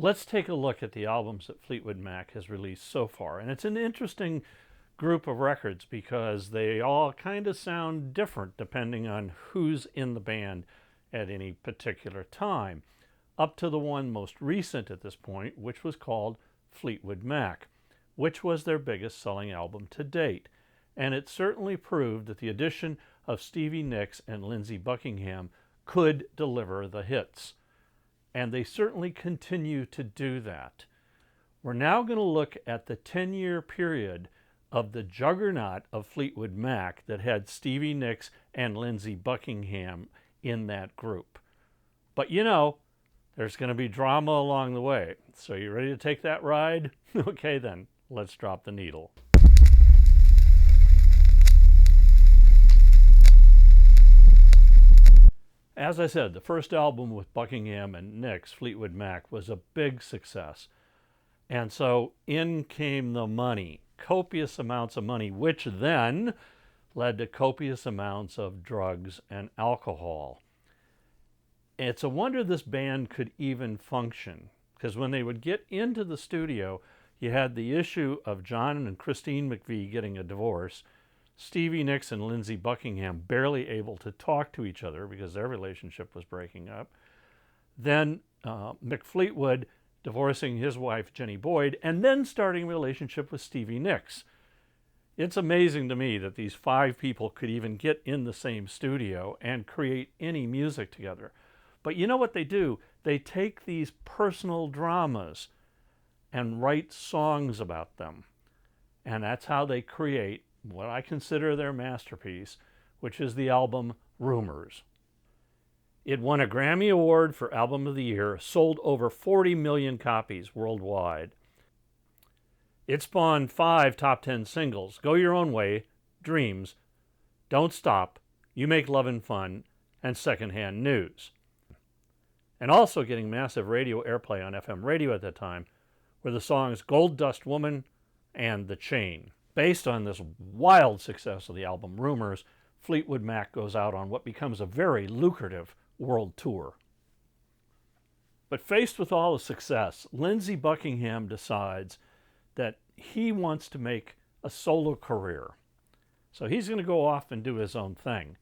let's take a look at the albums that Fleetwood Mac has released so far. And it's an interesting group of records because they all kind of sound different depending on who's in the band at any particular time, up to the one most recent at this point, which was called Fleetwood Mac, which was their biggest selling album to date. And it certainly proved that the addition of Stevie Nicks and Lindsey Buckingham could deliver the hits. And they certainly continue to do that. We're now going to look at the 10-year period of the juggernaut of Fleetwood Mac that had Stevie Nicks and Lindsey Buckingham in that group. But you know, there's going to be drama along the way. So you ready to take that ride? Okay then, let's drop the needle. As I said, the first album with Buckingham and Nicks, Fleetwood Mac, was a big success. And so in came the money, copious amounts of money, which then led to copious amounts of drugs and alcohol. It's a wonder this band could even function, because when they would get into the studio, you had the issue of John and Christine McVie getting a divorce, Stevie Nicks and Lindsey Buckingham barely able to talk to each other because their relationship was breaking up, then Mick Fleetwood divorcing his wife Jenny Boyd, and then starting a relationship with Stevie Nicks. It's amazing to me that these five people could even get in the same studio and create any music together. But you know what they do? They take these personal dramas and write songs about them. And that's how they create what I consider their masterpiece, which is the album Rumours. It won a Grammy Award for Album of the Year, sold over 40 million copies worldwide. It spawned 5 top 10 singles: Go Your Own Way, Dreams, Don't Stop, You Make Lovin' Fun, and Secondhand News. And also getting massive radio airplay on FM radio at that time were the songs Gold Dust Woman and The Chain. Based on this wild success of the album Rumours, Fleetwood Mac goes out on what becomes a very lucrative world tour. But faced with all the success, Lindsey Buckingham decides that he wants to make a solo career. So he's going to go off and do his own thing.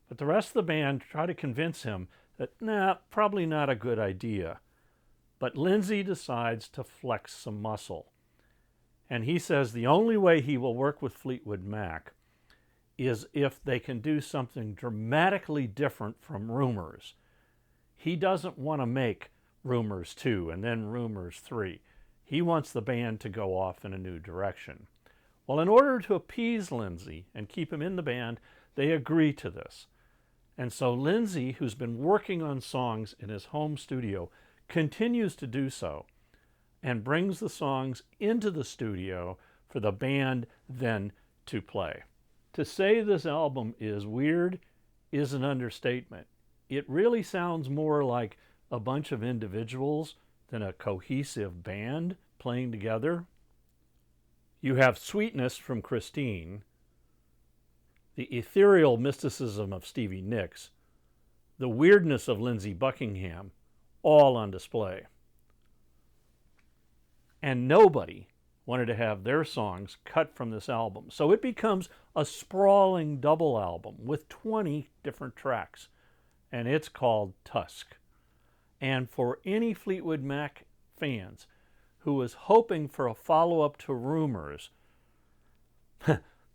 But the rest of the band try to convince him that, probably not a good idea. But Lindsey decides to flex some muscle. And he says the only way he will work with Fleetwood Mac is if they can do something dramatically different from Rumours. He doesn't want to make Rumours 2 and then Rumours 3. He wants the band to go off in a new direction. Well, in order to appease Lindsey and keep him in the band, they agree to this. And so Lindsey, who's been working on songs in his home studio, continues to do so and brings the songs into the studio for the band then to play. To say this album is weird is an understatement. It really sounds more like a bunch of individuals than a cohesive band playing together. You have sweetness from Christine, the ethereal mysticism of Stevie Nicks, the weirdness of Lindsey Buckingham, all on display. And nobody wanted to have their songs cut from this album. So it becomes a sprawling double album with 20 different tracks, and it's called Tusk. And for any Fleetwood Mac fans who was hoping for a follow-up to Rumours,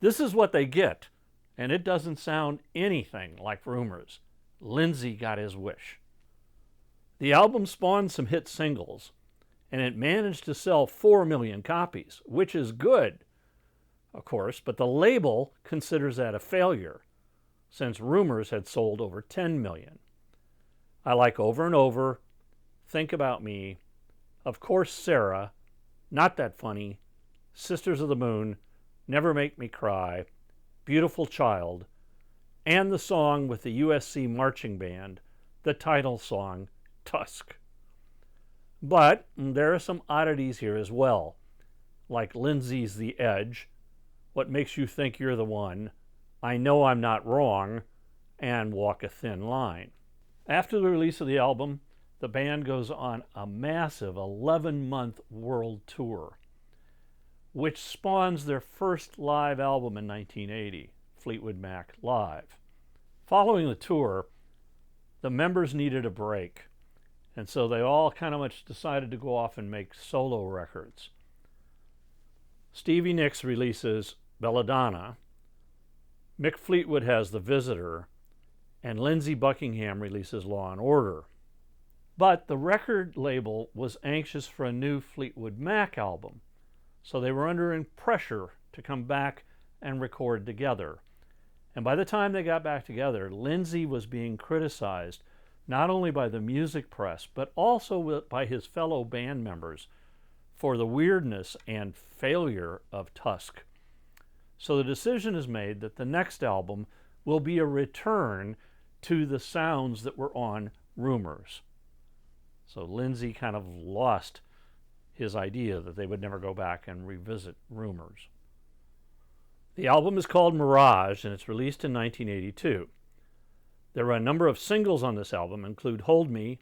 this is what they get, and it doesn't sound anything like Rumours. Lindsey got his wish. The album spawned some hit singles, and it managed to sell 4 million copies, which is good, of course, but the label considers that a failure, since Rumours had sold over 10 million. I like Over and Over, Think About Me, Of Course Sarah, Not That Funny, Sisters of the Moon, Never Make Me Cry, Beautiful Child, and the song with the USC Marching Band, the title song, Tusk. But there are some oddities here as well, like Lindsey's The Edge, What Makes You Think You're the One, I Know I'm Not Wrong, and Walk a Thin Line. After the release of the album, the band goes on a massive 11-month world tour, which spawns their first live album in 1980, Fleetwood Mac Live. Following the tour, the members needed a break, and so they all kind of much decided to go off and make solo records. Stevie Nicks releases Belladonna, Mick Fleetwood has The Visitor, and Lindsey Buckingham releases Law and Order. But the record label was anxious for a new Fleetwood Mac album, so they were under pressure to come back and record together. And by the time they got back together, Lindsey was being criticized not only by the music press, but also by his fellow band members for the weirdness and failure of Tusk. So the decision is made that the next album will be a return to the sounds that were on Rumours. So Lindsey kind of lost his idea that they would never go back and revisit Rumours. The album is called Mirage, and it's released in 1982. There are a number of singles on this album, include Hold Me,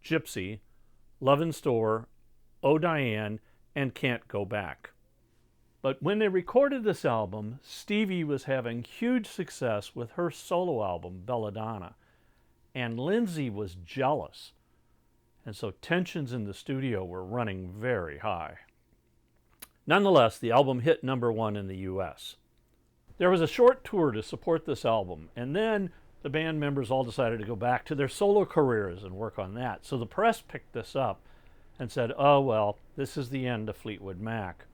Gypsy, Love in Store, Oh Diane, and Can't Go Back. But when they recorded this album, Stevie was having huge success with her solo album, Belladonna, and Lindsey was jealous, and so tensions in the studio were running very high. Nonetheless, the album hit #1 in the US. There was a short tour to support this album, and then the band members all decided to go back to their solo careers and work on that. So the press picked this up and said, oh, well, this is the end of Fleetwood Mac.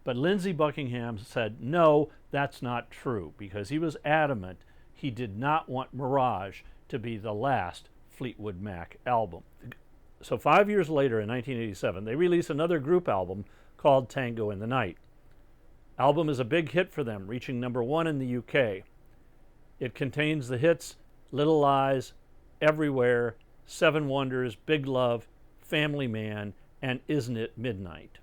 But Lindsey Buckingham said, no, that's not true, because he was adamant he did not want Mirage to be the last Fleetwood Mac album. So 5 years later, in 1987, they released another group album called Tango in the Night. Album is a big hit for them, reaching #1 in the UK. It contains the hits Little Lies, Everywhere, Seven Wonders, Big Love, Family Man, and Isn't It Midnight.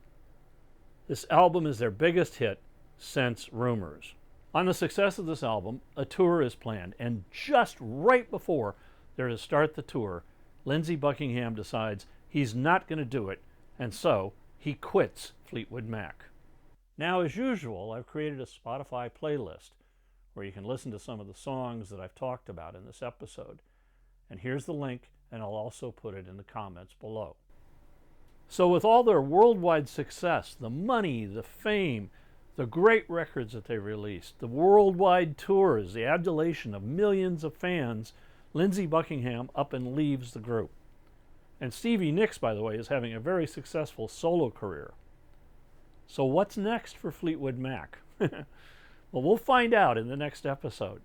This album is their biggest hit since Rumours. On the success of this album, a tour is planned, and just right before they're to start the tour, Lindsey Buckingham decides he's not going to do it, and so he quits Fleetwood Mac. Now, as usual, I've created a Spotify playlist where you can listen to some of the songs that I've talked about in this episode. And here's the link, and I'll also put it in the comments below. So with all their worldwide success, the money, the fame, the great records that they released, the worldwide tours, the adulation of millions of fans, Lindsey Buckingham up and leaves the group. And Stevie Nicks, by the way, is having a very successful solo career. So what's next for Fleetwood Mac? Well, we'll find out in the next episode.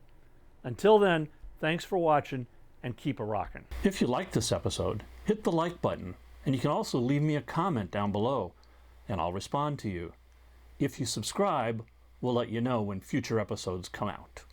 Until then, thanks for watching, and keep a-rockin'. If you liked this episode, hit the like button, and you can also leave me a comment down below, and I'll respond to you. If you subscribe, we'll let you know when future episodes come out.